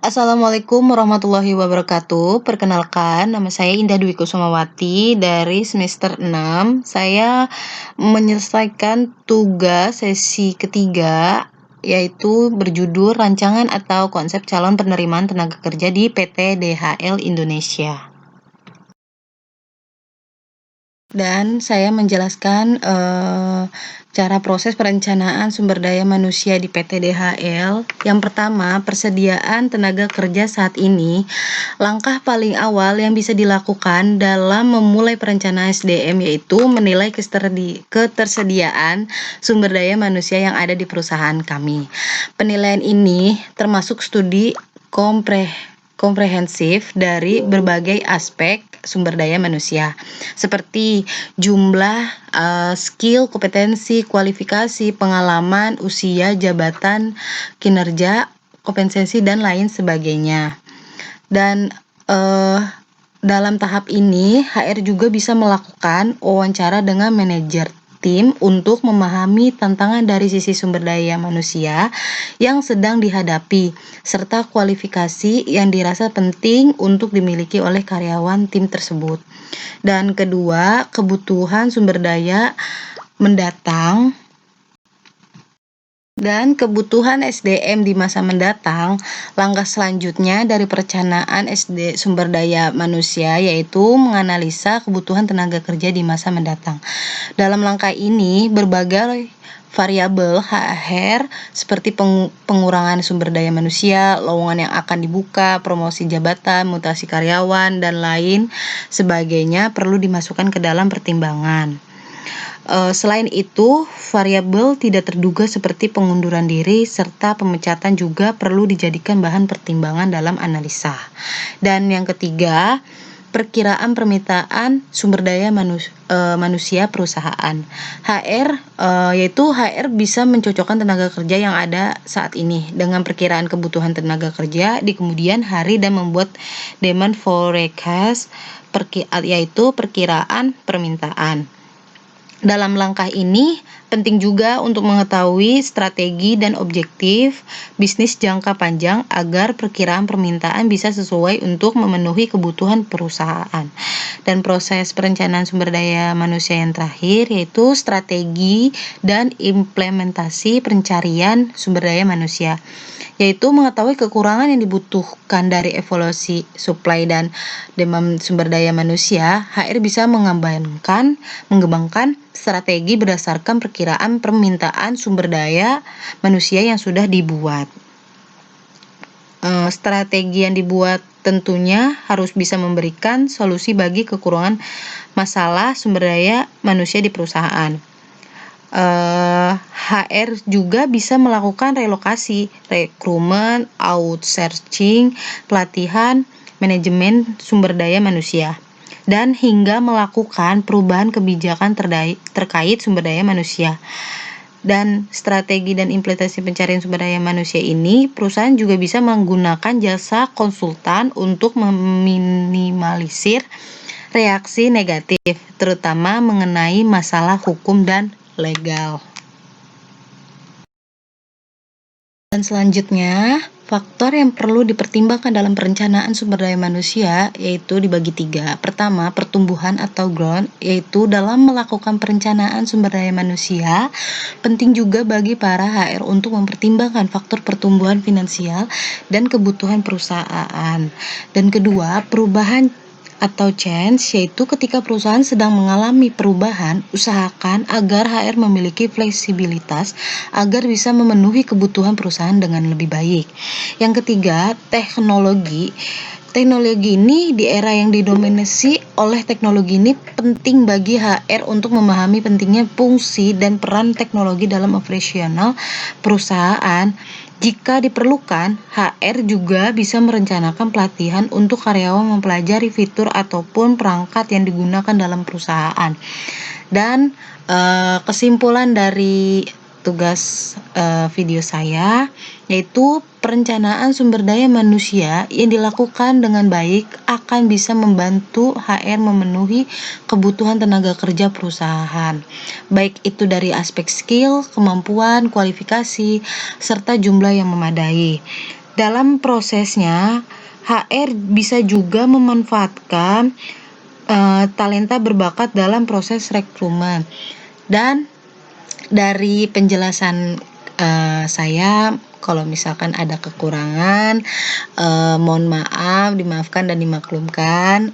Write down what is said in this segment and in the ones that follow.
Assalamualaikum warahmatullahi wabarakatuh. Perkenalkan, nama saya Indah Dwi Kusumawati dari semester 6. Saya menyelesaikan tugas sesi ketiga, yaitu berjudul Rancangan atau Konsep Calon Penerimaan Tenaga Kerja di PT DHL Indonesia. Dan saya menjelaskan cara proses perencanaan sumber daya manusia di PT DHL. Yang pertama, persediaan tenaga kerja saat ini. Langkah paling awal yang bisa dilakukan dalam memulai perencanaan SDM yaitu menilai ketersediaan sumber daya manusia yang ada di perusahaan kami. Penilaian ini termasuk studi komprehensif dari berbagai aspek sumber daya manusia seperti jumlah, skill, kompetensi, kualifikasi, pengalaman, usia, jabatan, kinerja, kompetensi dan lain sebagainya. Dan dalam tahap ini HR juga bisa melakukan wawancara dengan manajer tim untuk memahami tantangan dari sisi sumber daya manusia yang sedang dihadapi, serta kualifikasi yang dirasa penting untuk dimiliki oleh karyawan tim tersebut. Dan kedua, kebutuhan sumber daya mendatang dan kebutuhan SDM di masa mendatang. Langkah selanjutnya dari perencanaan sumber daya manusia yaitu menganalisa kebutuhan tenaga kerja di masa mendatang. Dalam langkah ini, berbagai variabel HR seperti pengurangan sumber daya manusia, lowongan yang akan dibuka, promosi jabatan, mutasi karyawan, dan lain sebagainya perlu dimasukkan ke dalam pertimbangan. Selain itu, variabel tidak terduga seperti pengunduran diri serta pemecatan juga perlu dijadikan bahan pertimbangan dalam analisa. Dan yang ketiga, perkiraan permintaan sumber daya manusia perusahaan. Yaitu HR bisa mencocokkan tenaga kerja yang ada saat ini dengan perkiraan kebutuhan tenaga kerja di kemudian hari dan membuat demand forecast, yaitu perkiraan permintaan. Dalam langkah ini, penting juga untuk mengetahui strategi dan objektif bisnis jangka panjang agar perkiraan permintaan bisa sesuai untuk memenuhi kebutuhan perusahaan. Dan proses perencanaan sumber daya manusia yang terakhir yaitu strategi dan implementasi pencarian sumber daya manusia, yaitu mengetahui kekurangan yang dibutuhkan dari evaluasi supply dan demand sumber daya manusia. HR bisa mengembangkan strategi berdasarkan perkiraan permintaan sumber daya manusia yang sudah dibuat. Strategi yang dibuat tentunya harus bisa memberikan solusi bagi kekurangan masalah sumber daya manusia di perusahaan. HR juga bisa melakukan relokasi, rekrutmen, outsourcing, pelatihan, manajemen sumber daya manusia, dan hingga melakukan perubahan kebijakan terkait sumber daya manusia. Dan strategi dan implementasi pencarian sumber daya manusia ini, perusahaan juga bisa menggunakan jasa konsultan untuk meminimalisir reaksi negatif, terutama mengenai masalah hukum dan legal. Dan selanjutnya, faktor yang perlu dipertimbangkan dalam perencanaan sumber daya manusia yaitu dibagi 3. Pertama, pertumbuhan atau growth, yaitu dalam melakukan perencanaan sumber daya manusia, penting juga bagi para HR untuk mempertimbangkan faktor pertumbuhan finansial dan kebutuhan perusahaan. Dan kedua, perubahan atau change, yaitu ketika perusahaan sedang mengalami perubahan, usahakan agar HR memiliki fleksibilitas agar bisa memenuhi kebutuhan perusahaan dengan lebih baik. Yang ketiga, teknologi ini di era yang didominasi oleh teknologi ini penting bagi HR untuk memahami pentingnya fungsi dan peran teknologi dalam operasional perusahaan. Jika diperlukan, HR juga bisa merencanakan pelatihan untuk karyawan mempelajari fitur ataupun perangkat yang digunakan dalam perusahaan. Dan kesimpulan dari tugas video saya yaitu perencanaan sumber daya manusia yang dilakukan dengan baik akan bisa membantu HR memenuhi kebutuhan tenaga kerja perusahaan, baik itu dari aspek skill, kemampuan, kualifikasi, serta jumlah yang memadai. dalam prosesnya HR bisa juga memanfaatkan talenta berbakat dalam proses rekrutmen. Dan dari penjelasan saya, kalau misalkan ada kekurangan, mohon maaf, dimaafkan dan dimaklumkan,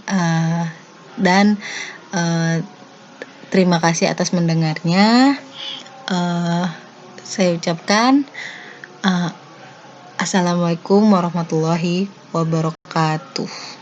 dan terima kasih atas mendengarnya. Saya ucapkan Assalamualaikum warahmatullahi wabarakatuh.